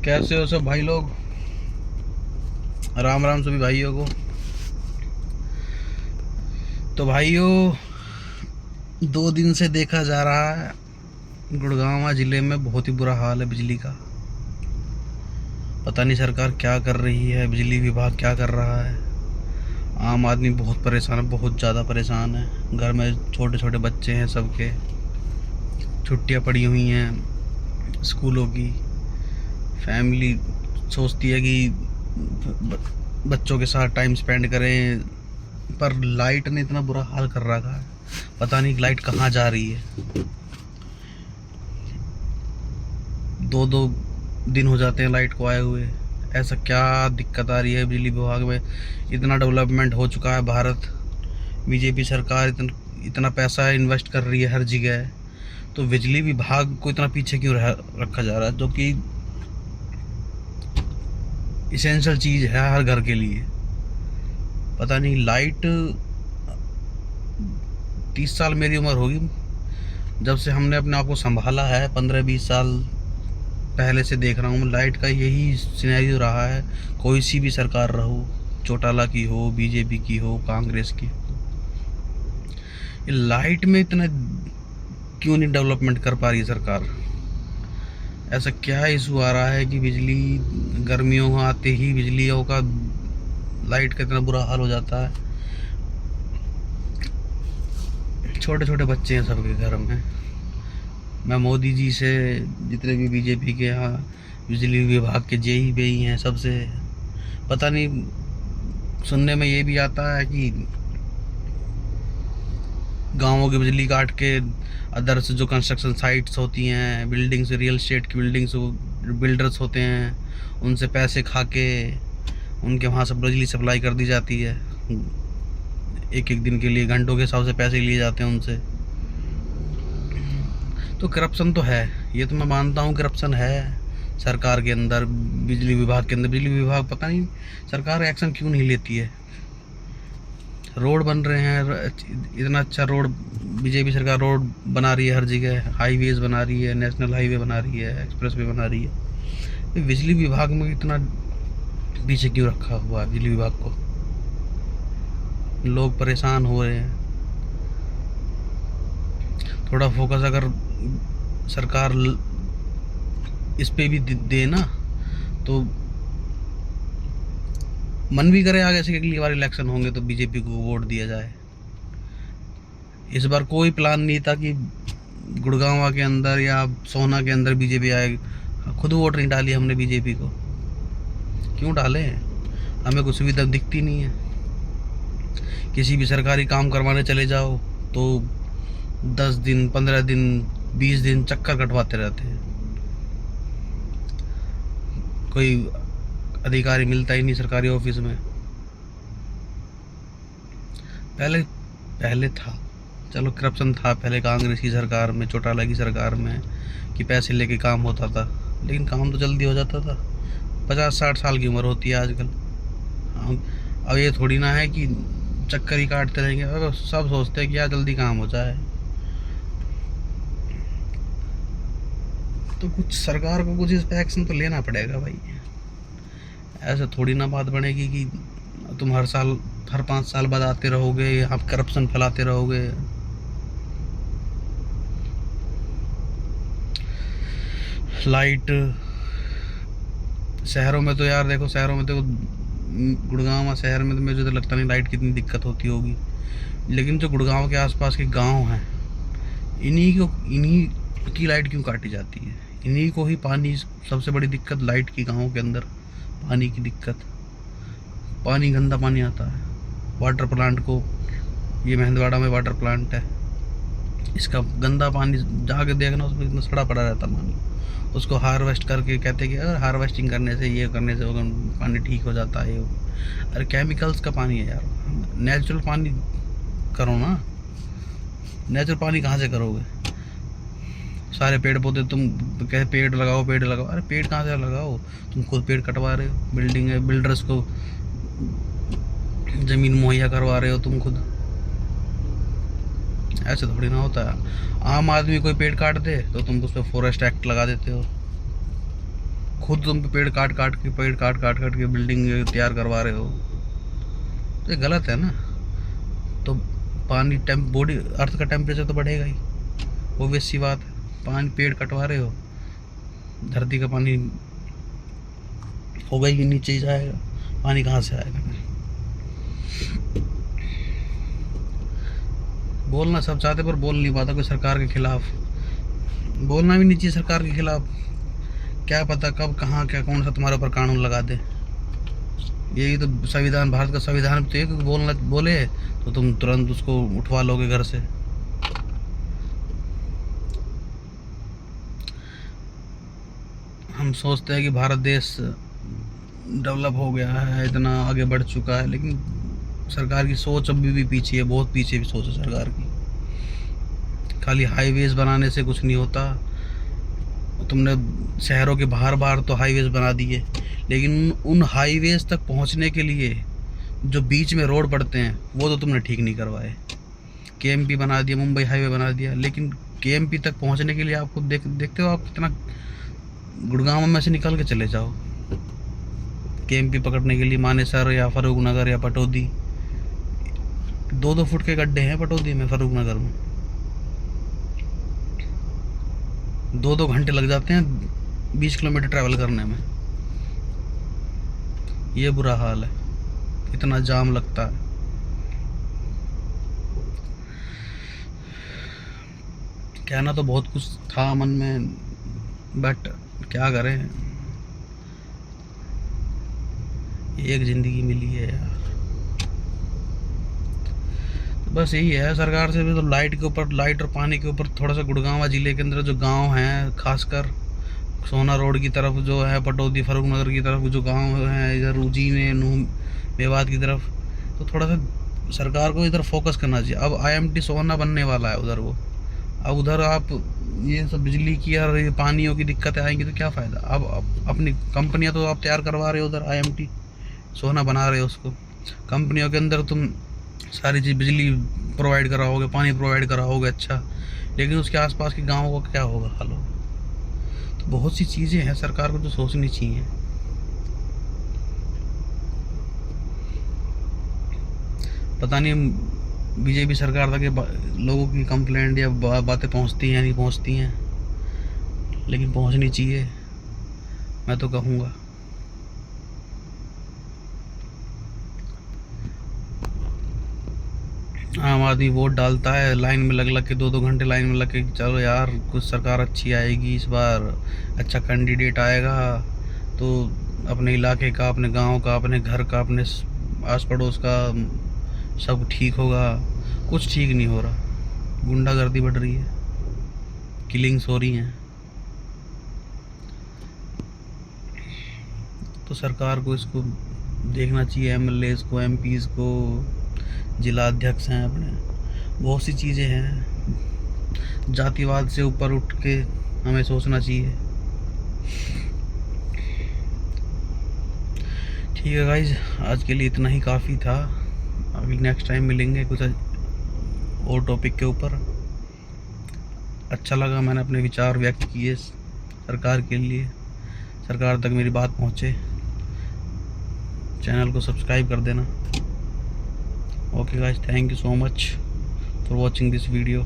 कैसे हो सब भाई लोग। राम राम सभी भाइयों को। तो भाइयों, 2 दिन से देखा जा रहा है गुड़गांव जिले में बहुत ही बुरा हाल है बिजली का। पता नहीं सरकार क्या कर रही है, बिजली विभाग क्या कर रहा है। आम आदमी बहुत परेशान है, बहुत ज़्यादा परेशान है। घर में छोटे छोटे बच्चे हैं, सबके छुट्टियां पड़ी हुई हैं स्कूलों की। फैमिली सोचती है कि बच्चों के साथ टाइम स्पेंड करें, पर लाइट ने इतना बुरा हाल कर रखा है, पता नहीं लाइट कहाँ जा रही है। 2-2 दिन हो जाते हैं लाइट को आए हुए। ऐसा क्या दिक्कत आ रही है बिजली विभाग में। इतना डेवलपमेंट हो चुका है भारत, बीजेपी सरकार इतना पैसा इन्वेस्ट कर रही है हर जगह, तो बिजली विभाग को इतना पीछे क्यों रखा जा रहा है, जो कि इसेंशियल चीज़ है हर घर के लिए। पता नहीं लाइट 30 साल मेरी उम्र होगी जब से हमने अपने आप को संभाला है। 15-20 साल पहले से देख रहा हूँ मैं, लाइट का यही सिनेरियो रहा है। कोई सी भी सरकार रहो, चौटाला की हो, बीजेपी की हो, कांग्रेस की हो, ये लाइट में इतना क्यों नहीं डेवलपमेंट कर पा रही है सरकार। ऐसा क्या इशू आ रहा है कि बिजली गर्मियों आते ही बिजलियों का, लाइट का इतना बुरा हाल हो जाता है। छोटे छोटे बच्चे हैं सबके घर में। मैं मोदी जी से, जितने भी बीजेपी के यहाँ बिजली विभाग के जेई बेई हैं, सबसे पता नहीं, सुनने में ये भी आता है कि गांवों की बिजली काट के अदर्स जो कंस्ट्रक्शन साइट्स होती हैं, बिल्डिंग्स, रियल एस्टेट की बिल्डिंग्स, बिल्डर्स होते हैं, उनसे पैसे खा के उनके वहाँ से बिजली सप्लाई कर दी जाती है। एक एक दिन के लिए घंटों के हिसाब से पैसे लिए जाते हैं उनसे। तो करप्शन तो है, ये तो मैं मानता हूँ करप्शन है सरकार के अंदर, बिजली विभाग के अंदर। बिजली विभाग पता नहीं सरकार एक्शन क्यों नहीं लेती है। रोड बन रहे हैं, इतना अच्छा रोड, बीजेपी सरकार रोड बना रही है हर जगह, हाईवेज बना रही है, नेशनल हाईवे बना रही है, एक्सप्रेस वे बना रही है। बिजली विभाग में इतना पीछे क्यों रखा हुआ है बिजली विभाग को। लोग परेशान हो रहे हैं। थोड़ा फोकस अगर सरकार इस पे भी दे ना, तो मन भी करे आगे से अगली बार इलेक्शन होंगे तो बीजेपी को वोट दिया जाए। इस बार कोई प्लान नहीं था कि गुड़गांव के अंदर या सोना के अंदर बीजेपी आएगी। खुद वोट नहीं डाली हमने बीजेपी को। क्यों डाले, हमें कुछ सुविधा दिखती नहीं है। किसी भी सरकारी काम करवाने चले जाओ तो 10 दिन, 15 दिन, 20 दिन चक्कर कटवाते रहते हैं। कोई अधिकारी मिलता ही नहीं सरकारी ऑफिस में। पहले था, चलो करप्शन था पहले कांग्रेस की सरकार में, चौटाला की सरकार में, कि पैसे लेके काम होता था, लेकिन काम तो जल्दी हो जाता था। 50-60 साल की उम्र होती है आजकल। अब ये थोड़ी ना है कि चक्कर ही काटते रहेंगे। अब सब सोचते हैं कि यार जल्दी काम हो जाए। तो कुछ सरकार को कुछ इस पे एक्शन तो लेना पड़ेगा भाई। ऐसे थोड़ी ना बात बनेगी कि तुम हर 5 साल बाद आते रहोगे, आप करप्शन फैलाते रहोगे। लाइट शहरों में तो यार देखो, शहरों में तो गुड़गांव शहर में तो मुझे तो लगता नहीं लाइट कितनी दिक्कत होती होगी, लेकिन जो गुड़गांव के आसपास के गांव हैं, इन्हीं की लाइट क्यों काटी जाती है। इन्हीं को ही पानी, सबसे बड़ी दिक्कत लाइट की गाँव के अंदर पानी की दिक्कत। पानी, गंदा पानी आता है। वाटर प्लांट को, ये महेंद्रवाड़ा में वाटर प्लांट है, इसका गंदा पानी जाके देखना, उसमें इतना सड़ा पड़ा रहता पानी। उसको हार्वेस्ट करके कहते हैं कि अगर हार्वेस्टिंग करने से, ये करने से पानी ठीक हो जाता है। अरे केमिकल्स का पानी है यार, नेचुरल पानी करो ना। नेचुरल पानी कहाँ से करोगे। सारे पेड़ पौधे, तुम कहे पेड़ लगाओ पेड़ लगाओ, अरे पेड़ कहाँ से लगाओ, तुम खुद पेड़ कटवा रहे हो। बिल्डर्स को ज़मीन मुहैया करवा रहे हो तुम खुद। ऐसे थोड़ी ना होता है। आम आदमी कोई पेड़ काट दे तो तुम उस पर फॉरेस्ट एक्ट लगा देते हो। खुद तुम पेड़ काट काट के बिल्डिंग तैयार करवा रहे हो, तो ये गलत है ना। तो पानी बॉडी अर्थ का टेम्परेचर तो बढ़ेगा ही, ऑब्वियस सी बात है। पानी पेड़ कटवा रहे हो, धरती का पानी होगा ही नीचे ही जाएगा, पानी कहाँ से आएगा। बोलना सब चाहते पर बोल नहीं पाता कोई सरकार के खिलाफ। बोलना भी नहीं चाहिए सरकार के खिलाफ, क्या पता कब कहाँ क्या कौन सा तुम्हारे ऊपर कानून लगा दे। यही तो संविधान, भारत का संविधान तो ये कि बोलना बोले तो तुम तुरंत उसको उठवा लोगे घर से। हम सोचते हैं कि भारत देश डेवलप हो गया है, इतना आगे बढ़ चुका है, लेकिन सरकार की सोच अभी भी पीछे है, बहुत पीछे भी सोच है सरकार की। खाली हाईवेज बनाने से कुछ नहीं होता। तुमने शहरों के बाहर बाहर तो हाईवेज बना दिए, लेकिन उन हाईवेज तक पहुंचने के लिए जो बीच में रोड पड़ते हैं वो तो तुमने ठीक नहीं करवाए। केएमपी बना दिया, मुंबई हाईवे बना दिया, लेकिन केएमपी तक पहुंचने के लिए आपको देखते हो आप कितना, गुड़गांव में से निकल के चले जाओ केएमपी पकड़ने के लिए, मानेसर या फरूख नगर या पटौदी, 2-2 फुट के गड्ढे हैं पटौदी में, फरूख नगर में 2-2 घंटे लग जाते हैं 20 किलोमीटर ट्रैवल करने में। ये बुरा हाल है, इतना जाम लगता है। कहना तो बहुत कुछ था मन में, बट क्या करें, एक ज़िंदगी मिली है यार। तो बस यही है, सरकार से भी तो लाइट के ऊपर, लाइट और पानी के ऊपर थोड़ा सा गुड़गांव जिले के अंदर जो गांव हैं, खासकर सोना रोड की तरफ जो है, पटौदी फरूख नगर की तरफ जो गांव हैं, इधर उजीने नूह मेवात की तरफ, तो थोड़ा सा सरकार को इधर फोकस करना चाहिए। अब IMT सोना बनने वाला है उधर, वो अब उधर आप ये सब बिजली की और ये पानियों की दिक्कतें आएंगी तो क्या फ़ायदा। अब अपनी कंपनियां तो आप तैयार करवा रहे हो उधर, IMT सोना बना रहे हो उसको, कंपनियों के अंदर तुम सारी चीज़ बिजली प्रोवाइड कराओगे, पानी प्रोवाइड कराओगे, अच्छा, लेकिन उसके आसपास के गाँवों का क्या होगा, हाल होगा। तो बहुत सी चीज़ें हैं सरकार को जो सोचनी चाहिए। पता नहीं बीजेपी सरकार तक लोगों की कंप्लेंट या बातें पहुंचती हैं नहीं पहुंचती हैं, लेकिन पहुंचनी चाहिए, मैं तो कहूँगा। आम आदमी वोट डालता है, लाइन में लग लग के 2-2 घंटे लाइन में लग के, चलो यार कुछ सरकार अच्छी आएगी इस बार, अच्छा कैंडिडेट आएगा तो अपने इलाके का, अपने गांव का, अपने घर का, अपने आस पड़ोस का सब ठीक होगा। कुछ ठीक नहीं हो रहा, गुंडागर्दी बढ़ रही है, किलिंग्स हो रही हैं। तो सरकार को इसको देखना चाहिए, MLAs को, MPs को, जिला अध्यक्ष हैं अपने, बहुत सी चीज़ें हैं। जातिवाद से ऊपर उठ के हमें सोचना चाहिए। ठीक है गाइज, आज के लिए इतना ही काफ़ी था। अभी नेक्स्ट टाइम मिलेंगे कुछ और टॉपिक के ऊपर। अच्छा लगा, मैंने अपने विचार व्यक्त किए सरकार के लिए, सरकार तक मेरी बात पहुँचे। चैनल को सब्सक्राइब कर देना। Okay guys, thank you so much for watching this video.